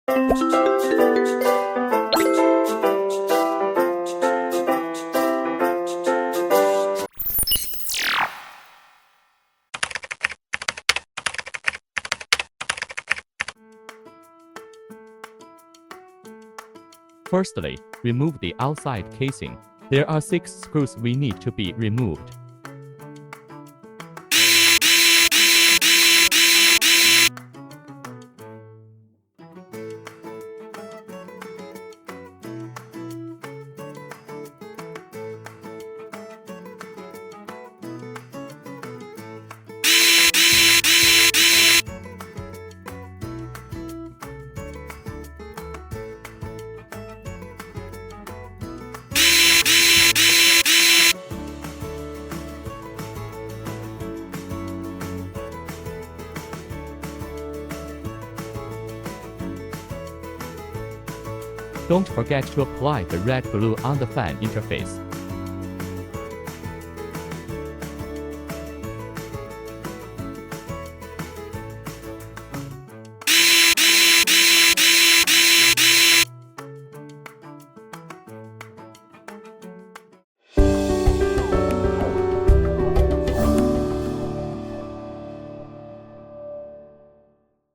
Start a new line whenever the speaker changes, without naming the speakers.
Firstly, remove the outside casing. There are 6 screws we need to be removed. Don't forget to apply the red glue on the fan interface.